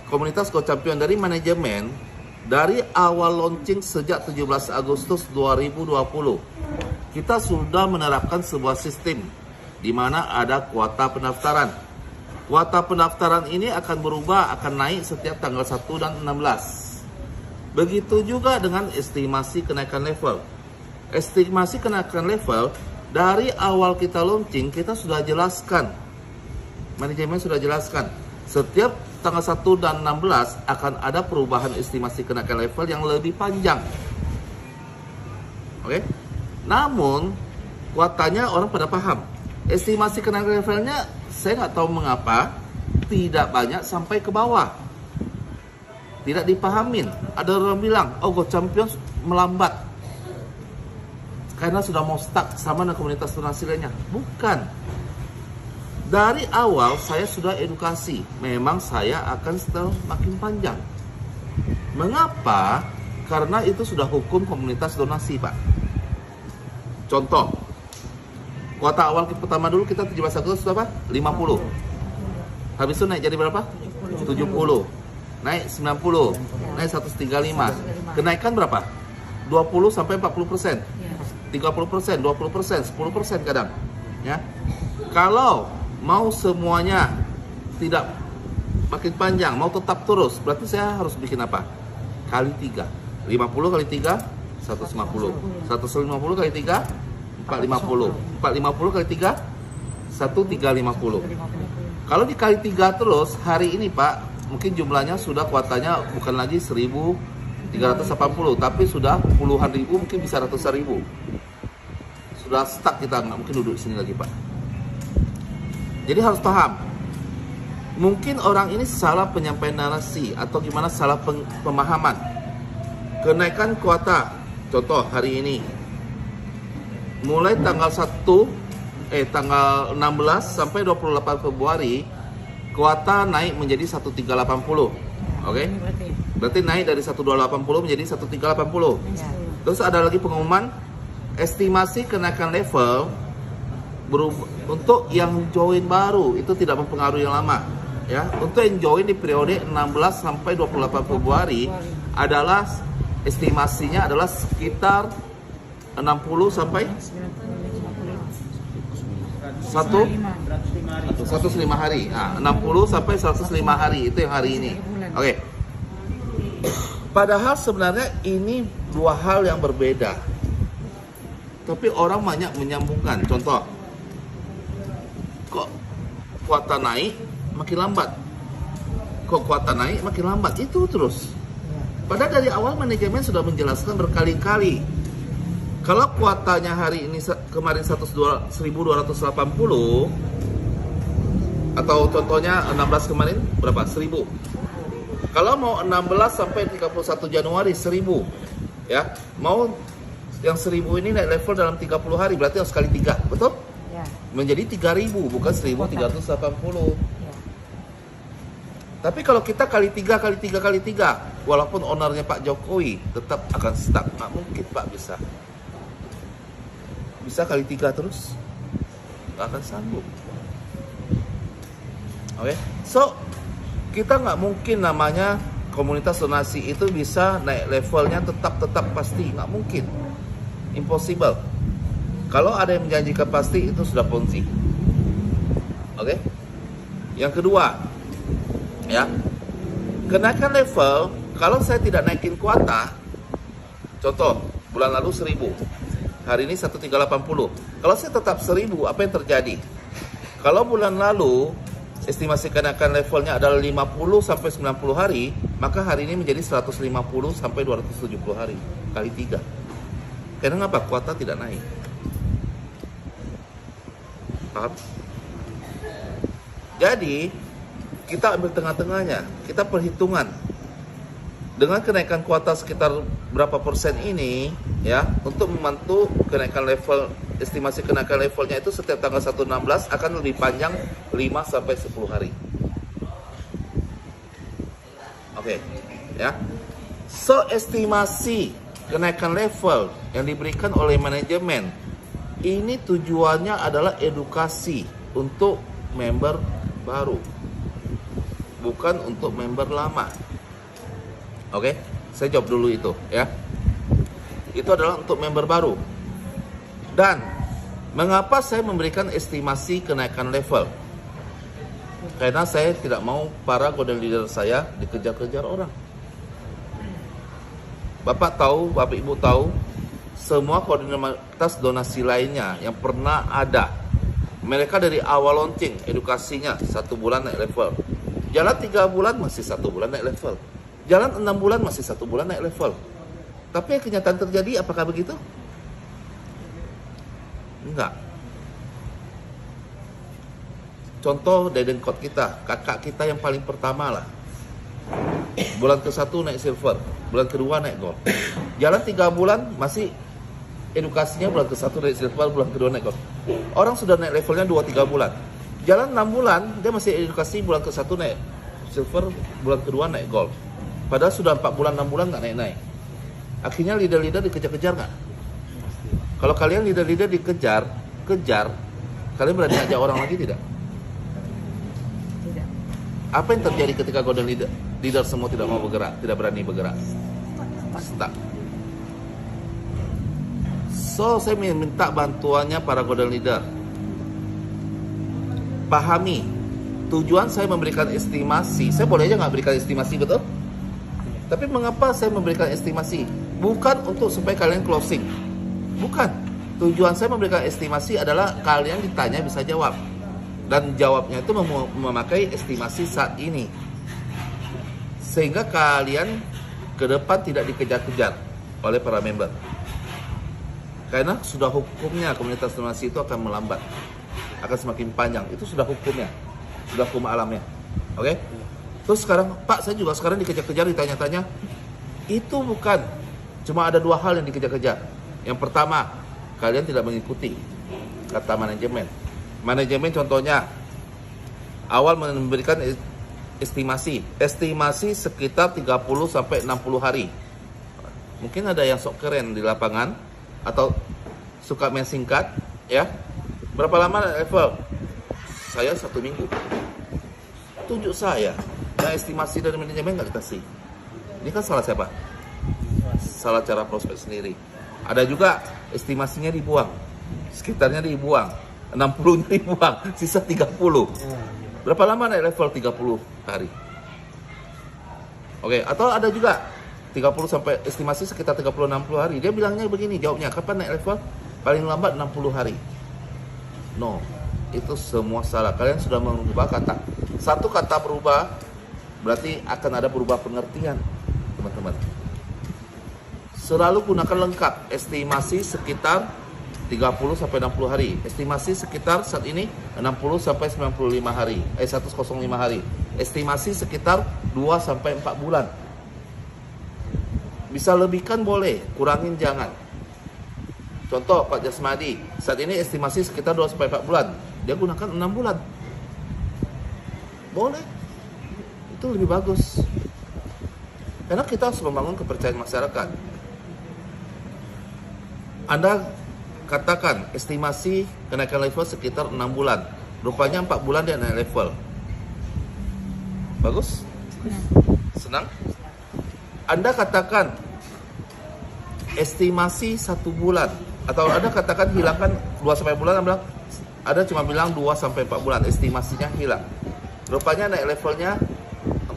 Komunitas Go Champion dari manajemen dari awal launching sejak 17 Agustus 2020 kita sudah menerapkan sebuah sistem di mana ada kuota pendaftaran. Kuota pendaftaran ini akan berubah, akan naik setiap tanggal 1 dan 16. Begitu juga dengan estimasi kenaikan level. Estimasi kenaikan level dari awal kita launching kita sudah jelaskan. Manajemen sudah jelaskan. Setiap tanggal 1 dan 16 akan ada perubahan estimasi kenaikan level yang lebih panjang. Oke. Namun kuotanya orang pada paham. Estimasi kenaikan levelnya saya nggak tahu mengapa tidak banyak sampai ke bawah. Tidak dipahamin. Ada orang bilang, oh Go Champions melambat karena sudah mau stuck sama dengan komunitas donasi lainnya. Bukan. Dari awal saya sudah edukasi, memang saya akan setel makin panjang. Mengapa? Karena itu sudah hukum komunitas donasi, Pak. Contoh, kuota awal pertama dulu kita 17 Agustus apa? 50. Habis itu naik jadi berapa? 70. Naik 90. Naik 135. Kenaikan berapa? 20 sampai 40%. 30%, 20%, 10% kadang. Ya. Kalau mau semuanya tidak makin panjang, mau tetap terus, berarti saya harus bikin apa? Kali 3. 50 kali 3, 150. 150 kali 3, 450. 450 kali 3, 1350. Kalau dikali 3 terus, hari ini Pak, mungkin jumlahnya sudah kuotanya bukan lagi 1380, tapi sudah puluhan ribu, mungkin bisa ratusan ribu. Sudah stuck, kita nggak mungkin duduk di sini lagi Pak. Jadi harus paham, mungkin orang ini salah penyampaian narasi atau gimana salah pemahaman. Kenaikan kuota, contoh hari ini, mulai tanggal 16 sampai 28 Februari, kuota naik menjadi 1380. Oke? Berarti naik dari 1280 menjadi 1380. Terus ada lagi pengumuman, estimasi kenaikan level untuk yang join baru itu tidak mempengaruhi yang lama, ya. Untuk yang join di periode 16 sampai 28 Februari adalah estimasinya adalah sekitar 60 sampai 105 hari. Nah, 60 sampai 105 hari itu yang hari ini. Oke. Padahal sebenarnya ini dua hal yang berbeda. Tapi orang banyak menyambungkan. Contoh, kok kuota naik makin lambat, kok kuota naik makin lambat, itu terus. Padahal dari awal manajemen sudah menjelaskan berkali-kali, kalau kuotanya hari ini kemarin 1280 atau contohnya 16 kemarin berapa? 1000. Kalau mau 16 sampai 31 Januari 1000, ya, mau yang 1000 ini naik level dalam 30 hari, berarti harus kali 3, betul? Menjadi 3000, bukan 1380. Tapi kalau kita kali 3 kali 3 kali 3, walaupun ownernya Pak Jokowi tetap akan stuck. Nggak mungkin Pak bisa kali 3 terus, nggak akan sanggup. Oke, so kita nggak mungkin namanya komunitas donasi itu bisa naik levelnya tetap pasti, nggak mungkin, impossible. Kalau ada yang menjanjikan pasti, itu sudah ponzi. Oke? Yang kedua, ya, kenaikan level. Kalau saya tidak naikin kuota, contoh bulan lalu 1000, hari ini 1380. Kalau saya tetap 1000, apa yang terjadi? Kalau bulan lalu estimasi kenaikan levelnya adalah 50 sampai 90 hari, maka hari ini menjadi 150 sampai 270 hari kali 3. Karena apa? Kuota tidak naik. Paham? Jadi kita ambil tengah-tengahnya, kita perhitungan dengan kenaikan kuota sekitar berapa persen ini, ya, untuk membantu kenaikan level, estimasi kenaikan levelnya itu setiap tanggal 1/16 akan lebih panjang 5 sampai 10 hari. Oke, ya. So estimasi kenaikan level yang diberikan oleh manajemen ini tujuannya adalah edukasi untuk member baru, bukan untuk member lama. Oke, saya jawab dulu itu ya. Itu adalah untuk member baru. Dan mengapa saya memberikan estimasi kenaikan level? Karena saya tidak mau para golden leader saya dikejar-kejar orang. Bapak tahu, Bapak Ibu tahu, semua komunitas donasi lainnya yang pernah ada, mereka dari awal launching edukasinya 1 bulan naik level, jalan 3 bulan masih 1 bulan naik level, jalan 6 bulan masih 1 bulan naik level. Tapi yang kenyataan terjadi, apakah begitu? Enggak. Contoh Deden Code kita, kakak kita yang paling pertama lah. Bulan ke-1 naik silver, bulan kedua naik gold. Jalan 3 bulan masih edukasinya, bulan ke-1 naik silver, bulan kedua naik gold. Orang sudah naik levelnya 2-3 bulan. Jalan 6 bulan, dia masih edukasi, bulan ke-1 naik silver, bulan kedua naik gold. Padahal sudah 4 bulan, 6 bulan nggak naik-naik. Akhirnya leader-leader dikejar-kejar nggak? Kalau kalian leader-leader kejar, kalian berani ajak orang lagi tidak? Tidak. Apa yang terjadi ketika golden leader semua tidak mau bergerak, tidak berani bergerak? Stuck. So, saya minta bantuannya para golden leader. Pahami, tujuan saya memberikan estimasi. Saya boleh aja nggak berikan estimasi, betul? Tapi mengapa saya memberikan estimasi? Bukan untuk supaya kalian closing. Bukan. Tujuan saya memberikan estimasi adalah kalian ditanya bisa jawab. Dan jawabnya itu memakai estimasi saat ini. Sehingga kalian ke depan tidak dikejar-kejar oleh para member. Karena sudah hukumnya komunitas donasi itu akan melambat. Akan semakin panjang. Itu sudah hukumnya. Sudah hukum alamnya. Oke? Terus sekarang, Pak, saya juga sekarang dikejar-kejar, ditanya-tanya. Itu bukan. Cuma ada 2 hal yang dikejar-kejar. Yang pertama, kalian tidak mengikuti kata manajemen. Manajemen contohnya, awal memberikan estimasi sekitar 30-60 hari. Mungkin ada yang sok keren di lapangan, atau suka main singkat, ya. Berapa lama level? Saya 1 minggu. Tunjuk saya. Nah, estimasi dari manajemen nggak dikasih. Ini kan salah siapa? Salah cara prospek sendiri. Ada juga estimasinya dibuang, sekitarnya dibuang, 60-nya dibuang, sisa 30. Berapa lama naik level? 30 hari. Oke, atau ada juga 30 sampai estimasi sekitar 30-60 hari. Dia bilangnya begini, jawabnya, kapan naik level? Paling lambat 60 hari. No, itu semua salah. Kalian sudah mengubah kata. Satu kata berubah, berarti akan ada berubah pengertian, teman-teman. Selalu gunakan lengkap. Estimasi sekitar 30-60 hari. Estimasi sekitar saat ini 60-95 hari. 105 hari. Estimasi sekitar 2-4 bulan. Bisa lebihkan boleh, kurangin jangan. Contoh Pak Jasmadi, saat ini estimasi sekitar 2-4 bulan. Dia gunakan 6 bulan. Boleh. Itu lebih bagus. Karena kita harus membangun kepercayaan masyarakat. Anda katakan estimasi kenaikan level sekitar 6 bulan. Rupanya 4 bulan dia naik level. Bagus? Senang? Anda katakan estimasi 1 bulan. Atau Anda katakan hilangkan 2-4 bulan, Anda cuma bilang 2-4 bulan. Estimasinya hilang. Rupanya naik levelnya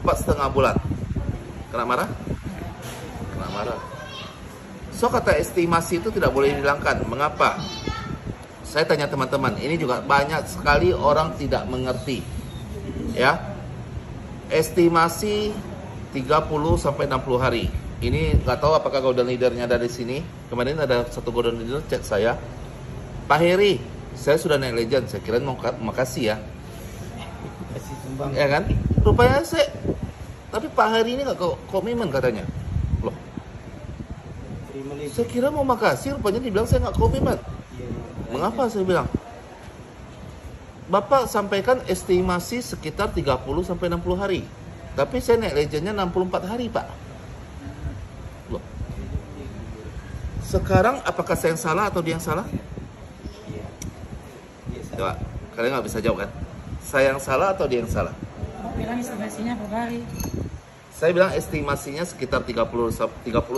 4,5 bulan. Kena marah? Kena marah. So, kata estimasi itu tidak boleh dihilangkan. Mengapa? Saya tanya teman-teman, ini juga banyak sekali orang tidak mengerti. Ya. Estimasi 30-60 hari. Ini nggak tahu apakah golden leadernya ada di sini. Kemarin ada satu golden leader chat saya, Pak Heri, saya sudah naik legend. Saya kira mau makasih ya. Ya kan? Rupanya tapi Pak Heri ini nggak komitmen katanya. Loh, saya kira mau makasih, rupanya dibilang saya nggak komitmen. Mengapa saya bilang? Bapak sampaikan estimasi sekitar 30-60 hari. Tapi saya naik legendnya 64 hari, Pak. Loh. Sekarang apakah saya yang salah atau dia yang salah? Coba, kalian nggak bisa jawab kan? Saya yang salah atau dia yang salah? bilang estimasinya berapa hari? Saya bilang estimasinya sekitar 30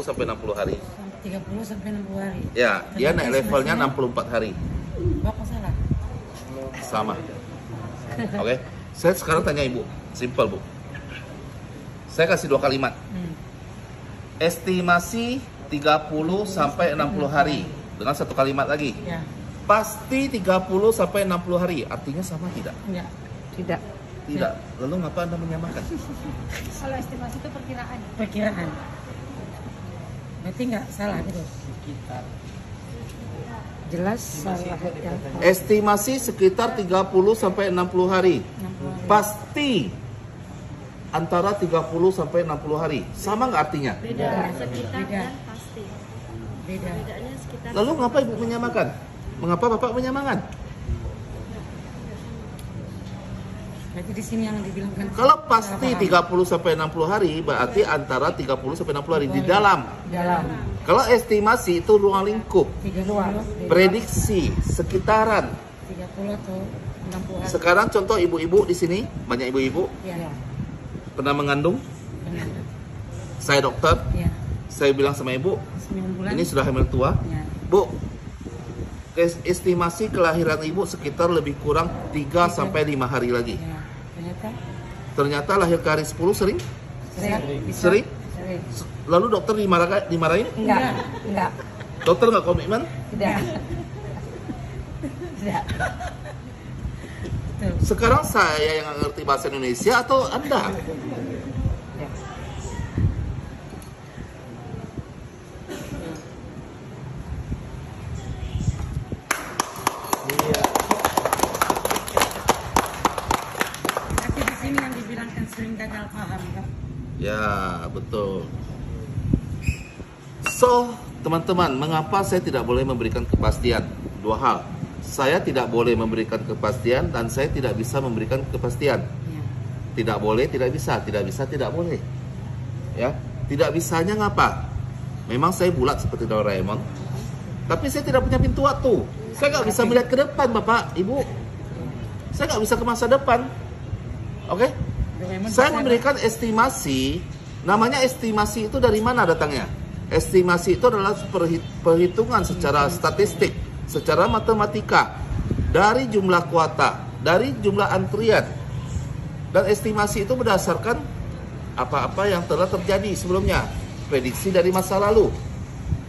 sampai 60 hari. 30 sampai 60 hari. Ya, dia Ternyata naik levelnya estimasinya 64 hari. Bapak salah. Sama. Oke. Saya sekarang tanya Ibu, simple Bu. Saya kasih 2 kalimat. Estimasi 30 sampai 60 hari. Dengan 1 kalimat lagi. Ya. Pasti 30 sampai 60 hari. Artinya sama tidak? Enggak. Tidak. Tidak. Lalu ngapa Anda menyamakan? Kalau estimasi itu perkiraan. Perkiraan. Berarti enggak salah gitu. Jelas salah. Estimasi sekitar 30 sampai 60 hari. 60 hari. Pasti antara 30 sampai 60 hari. Sama nggak artinya? Beda sekitar Beda. dan pasti. Beda. Bedanya sekitar. Lalu ngapa Ibu menyamakan? Mengapa Bapak menyamakan? Berarti di sini yang dibilangkan Kalau pasti salah paham. 30 sampai 60 hari, berarti antara 30 sampai 60 hari di dalam. Dalam. Kalau estimasi itu ruang lingkup, 30 prediksi, sekitaran. 30 atau 60 hari. Sekarang contoh ibu-ibu di sini, banyak ibu-ibu Ya. pernah mengandung. Benar. Saya dokter, Ya. saya bilang sama ibu, 9 bulan. ini sudah hamil tua. Ya. Bu, estimasi kelahiran ibu sekitar lebih kurang 3 sampai 5 hari lagi. Ya. Ternyata Ternyata lahir ke hari 10 sering? bisa. Sering? Sering. Lalu dokter dimarahin? Enggak. Dokter nggak komitmen? Tidak. Tidak. Betul. Sekarang saya yang nggak ngerti bahasa Indonesia atau Anda? Ya. Tapi di sini yang dibilangkan sering gagal paham kan? Ya, betul. So, teman-teman, mengapa saya tidak boleh memberikan kepastian? Dua hal. Saya tidak boleh memberikan kepastian dan saya tidak bisa memberikan kepastian. Ya. Tidak boleh, tidak bisa. Tidak bisa, tidak boleh. Ya, tidak bisanya ngapa? Memang saya bulat seperti Doraemon. Tapi saya tidak punya pintu waktu. Saya nggak bisa melihat ke depan, Bapak, Ibu. Saya nggak bisa ke masa depan. Oke? Doraemon Saya bisa, memberikan estimasi. Namanya estimasi itu dari mana datangnya? Estimasi itu adalah perhitungan secara statistik, secara matematika, dari jumlah kuota, dari jumlah antrian. Dan estimasi itu berdasarkan apa-apa yang telah terjadi sebelumnya, prediksi dari masa lalu.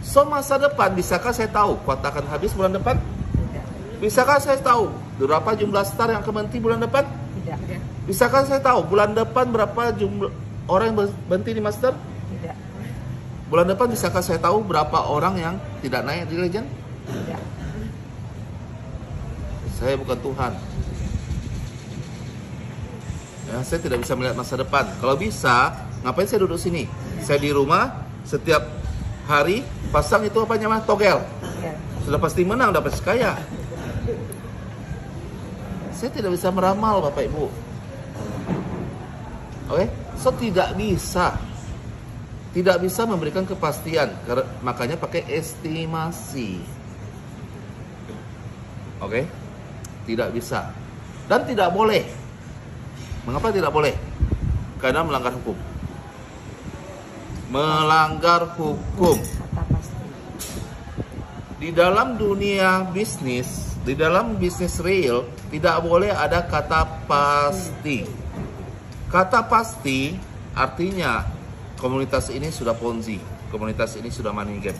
So, masa depan, bisakah saya tahu kuota akan habis bulan depan? Tidak. Bisakah saya tahu berapa jumlah star yang akan berhenti bulan depan? Tidak. Tidak. Bisakah saya tahu bulan depan berapa jumlah orang yang berhenti di master? Tidak. Bulan depan bisakah saya tahu berapa orang yang tidak naik di legend? Tidak. Saya bukan Tuhan. Ya, saya tidak bisa melihat masa depan. Kalau bisa, ngapain saya duduk sini? Saya di rumah, setiap hari pasang itu apa namanya? Togel. Ya. Sudah pasti menang, dapat sekaya. Saya tidak bisa meramal, Bapak Ibu. Oke? So, tidak bisa. Tidak bisa memberikan kepastian. Makanya pakai estimasi. Oke? Tidak bisa. Dan tidak boleh. Mengapa tidak boleh? Karena melanggar hukum. Melanggar hukum. Kata pasti. Di dalam dunia bisnis, di dalam bisnis real, tidak boleh ada kata pasti. Kata pasti artinya komunitas ini sudah ponzi, komunitas ini sudah money game.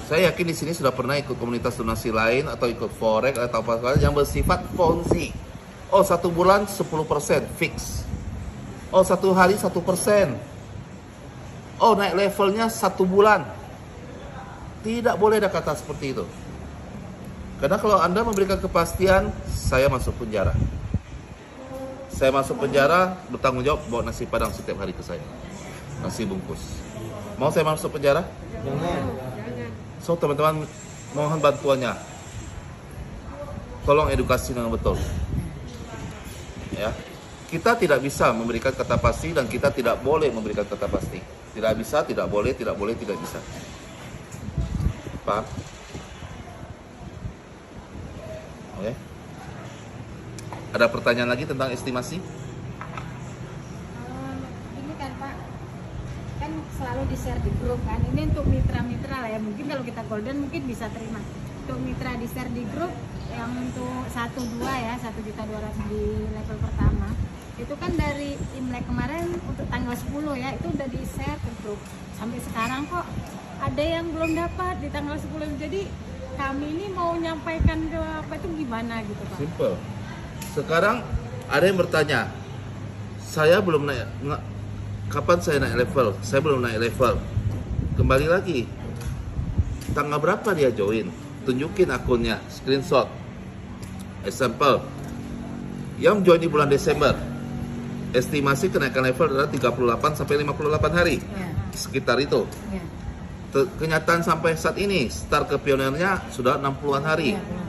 Saya yakin di sini sudah pernah ikut komunitas donasi lain atau ikut forex atau apa yang bersifat ponzi. Oh, 1 bulan 10% fix. Oh, 1 hari 1%. Oh, naik levelnya 1 bulan. Tidak boleh ada kata seperti itu. Karena kalau Anda memberikan kepastian, saya masuk penjara. Saya masuk penjara, bertanggung jawab bawa nasi padang setiap hari ke saya. Nasi bungkus. Mau saya masuk penjara? Jangan. So, teman-teman, mohon bantuannya. Tolong edukasi dengan betul. Ya. Kita tidak bisa memberikan kata pasti dan kita tidak boleh memberikan kata pasti. Tidak bisa, tidak boleh, tidak bisa. Paham? Oke. Ada pertanyaan lagi tentang estimasi? Ini kan Pak, kan selalu di share di grup kan. Ini untuk mitra-mitra lah ya. Mungkin kalau kita golden mungkin bisa terima. Untuk mitra di share di grup yang untuk 1-2 ya, 1.200.000 di level pertama. Itu kan dari Imlek kemarin untuk tanggal 10 ya, itu udah di share ke grup. Sampai sekarang kok ada yang belum dapat di tanggal 10. Jadi kami ini mau nyampaikan ke apa itu gimana gitu Pak? Simple. Sekarang ada yang bertanya, saya belum naik, kapan saya naik level? Saya belum naik level. Kembali lagi, tanggal berapa dia join? Tunjukin akunnya, screenshot. Example, yang join di bulan Desember, estimasi kenaikan level adalah 38 sampai 58 hari, Ya. sekitar itu. Ya. Kenyataan sampai saat ini, start ke pionirnya sudah 60-an hari. Ya, belum.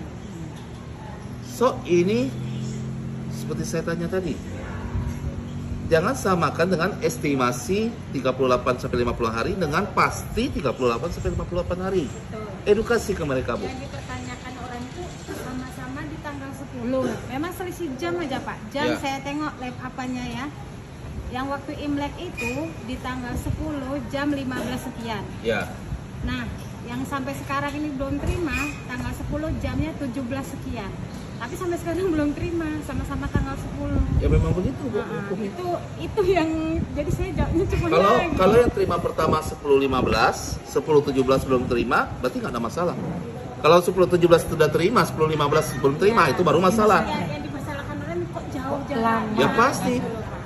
So ini seperti saya tanya tadi, jangan samakan dengan estimasi 38 sampai 50 hari dengan pasti 38 sampai 58 hari. Betul. Edukasi ke mereka, Bu. Yang dipertanyakan orang itu sama-sama di tanggal 10. Memang selisih jam aja Pak. Jam Ya. saya tengok live apanya ya. Yang waktu Imlek itu di tanggal 10 jam 15 sekian. Ya, Nah, yang sampai sekarang ini belum terima tanggal 10 jamnya 17 sekian. Tapi sampai sekarang belum terima, sama-sama tanggal 10. ya memang begitu, Bu. Nah, itu yang jadi saya jawabnya cuma Kalau ya, gitu. kalau yang terima pertama 10-15, 10-17 belum terima, berarti nggak ada masalah. Kalau 10-17 sudah terima, 10-15 belum terima, itu baru masalah. Yang dipersalahkan orang kok jauh Pelan. jalan. Ya pasti.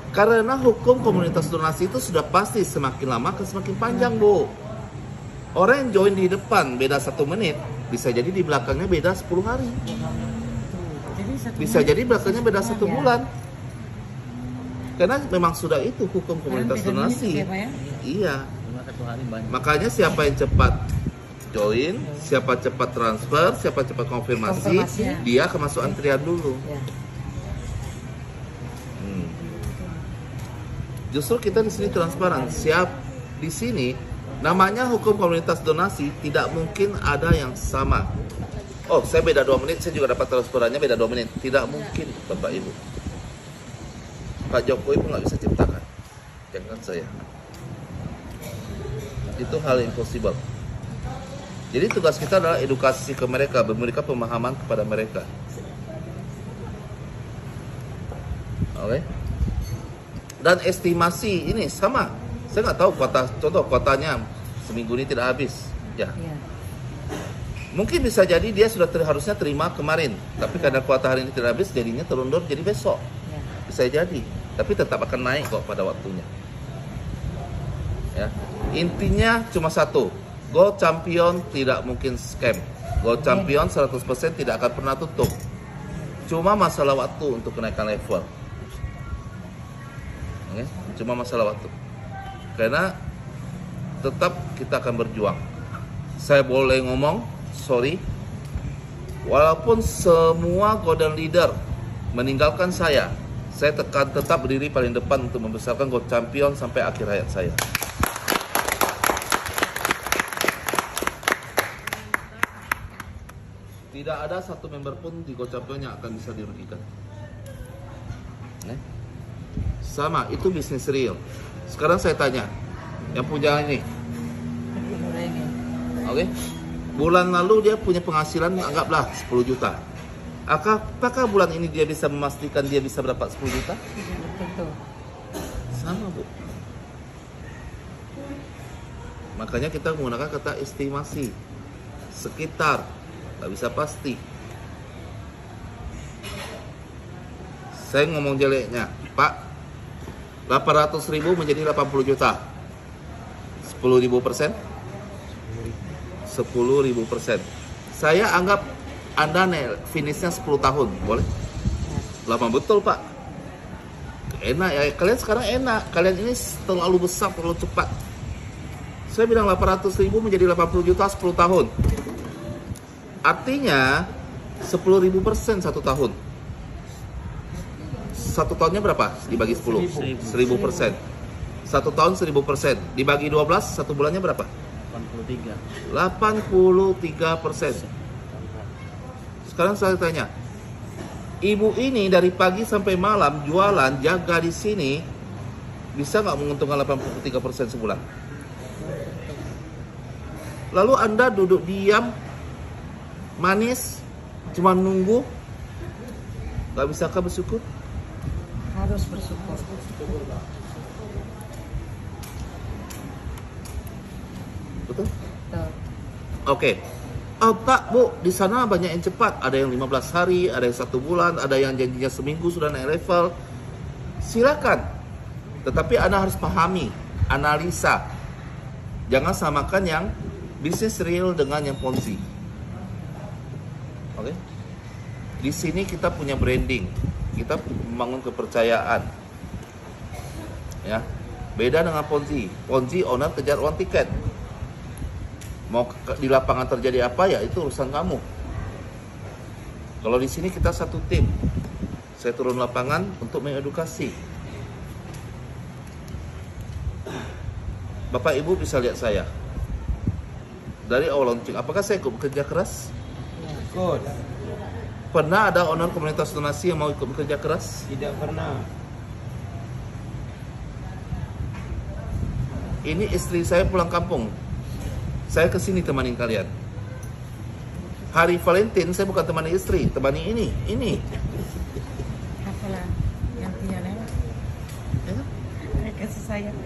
Karena hukum komunitas donasi itu sudah pasti semakin lama akan semakin panjang, Bu. Orang yang join di depan beda 1 menit, bisa jadi di belakangnya beda 10 hari. Jadi satu Bisa jadi belakangnya beda 1 bulan. Karena memang sudah itu hukum komunitas Sekarang beda donasi. menit ya, Pak ya? Iya. Cuma 1 hari banyak. Makanya siapa yang cepat join, siapa cepat transfer, siapa cepat konfirmasi, Konfirmasi. dia akan masuk antrian dulu. Ya. Hmm. Justru kita di sini transparan. Siap di sini namanya hukum komunitas donasi, tidak mungkin ada yang sama. Oh, saya beda 2 menit, saya juga dapat transferannya beda 2 menit. Tidak mungkin, Bapak Ibu. Pak Jokowi pun nggak bisa ciptakan. Jangan saya. Itu hal impossible. Jadi tugas kita adalah edukasi ke mereka, memberikan pemahaman kepada mereka. Oke. Dan estimasi ini sama. Saya nggak tahu kuotanya seminggu ini tidak habis. Ya. Ya. Mungkin bisa jadi dia sudah harusnya terima kemarin, tapi karena kuota hari ini tidak habis, jadinya terundur jadi besok. Ya. Bisa jadi, tapi tetap akan naik kok pada waktunya. Ya. Intinya cuma satu, Go Champion tidak mungkin scam. Go Champion 100% tidak akan pernah tutup. Cuma masalah waktu untuk kenaikan level. Oke, cuma masalah waktu. Karena tetap kita akan berjuang. Saya boleh ngomong, sorry, walaupun semua golden leader meninggalkan saya tekan tetap berdiri paling depan untuk membesarkan Go Champion sampai akhir hayat saya. Tidak ada satu member pun di Go Champion yang akan bisa dirugikan. Sama, itu bisnis real. Sekarang saya tanya, yang punya ini, oke? Bulan lalu dia punya penghasilan anggaplah 10 juta. Apakah bulan ini dia bisa memastikan dia bisa berdapat 10 juta? Betul. Sama, Bu. Makanya kita menggunakan kata estimasi. Sekitar, nggak bisa pasti. Saya ngomong jeleknya, Pak, 800.000 menjadi 80 juta. 10.000%? 10.000%. Saya anggap Anda finishnya 10 tahun, boleh? Lama betul, Pak. Enak ya, kalian sekarang enak. Kalian ini terlalu besar, terlalu cepat. Saya bilang 800.000 menjadi 80 juta 10 tahun. Artinya 10.000% 1 tahun. 1 tahunnya berapa? Dibagi 10. 1.000%. 1 tahun 1.000%. Dibagi 12, 1 bulannya berapa? 83. 83%. Sekarang saya tanya, Ibu ini dari pagi sampai malam jualan, jaga di sini, bisa nggak menguntungkan 83% sebulan? Lalu Anda duduk diam, manis, cuma nunggu, nggak bisakah bersyukur? Harus bersyukur. Betul? Betul. Oke. Oh tak Bu, di sana banyak yang cepat. Ada yang 15 hari, ada yang 1 bulan, ada yang janjinya seminggu sudah naik level. Silakan. Tetapi Anda harus pahami, analisa. Jangan samakan yang bisnis real dengan yang ponzi. Oke? Di sini kita punya branding. Kita membangun kepercayaan. Ya. Beda dengan ponzi. Ponzi owner kejar uang tiket. Mau di lapangan terjadi apa ya itu urusan kamu. Kalau di sini kita satu tim. Saya turun lapangan untuk mengedukasi. Bapak Ibu bisa lihat saya. Dari awal launching, apakah saya ikut bekerja keras? Ikut. Pernah ada owner komunitas donasi yang mau ikut bekerja keras? Tidak pernah. Ini istri saya pulang kampung. Saya kesini temani kalian. Hari Valentine saya bukan temani istri, temani ini. Apalah yang punya lewat. Kasih sayang.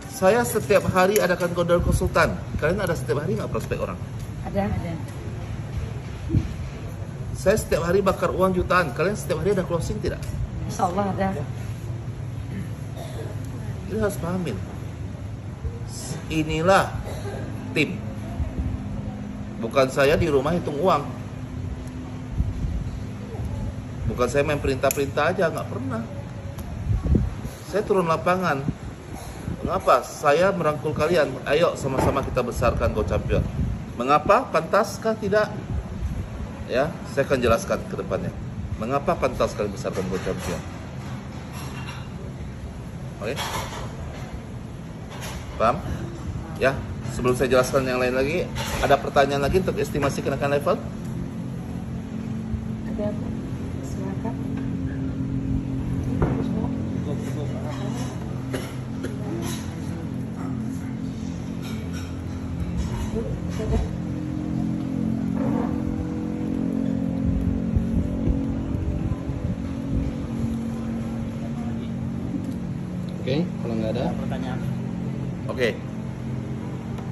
Saya setiap hari adakan gondol konsultan. Kalian ada setiap hari nggak prospek orang? Ada. Saya setiap hari bakar uang jutaan. Kalian setiap hari ada closing tidak? Insya Allah ada. Ini harus pahamin. Inilah tim. Bukan saya di rumah hitung uang. Bukan saya main perintah-perintah aja, nggak pernah. Saya turun lapangan. Mengapa? Saya merangkul kalian. Ayo sama-sama kita besarkan Go Champion. Mengapa? Pantaskah tidak? Ya, saya akan jelaskan ke depannya. Mengapa pantas kalian besarkan Go Champion? Oke? Paham? Ya, sebelum saya jelaskan yang lain lagi, ada pertanyaan lagi untuk estimasi kenaikan level? Ada. Silakan. Oke, kalau nggak ada. Pertanyaan. Oke.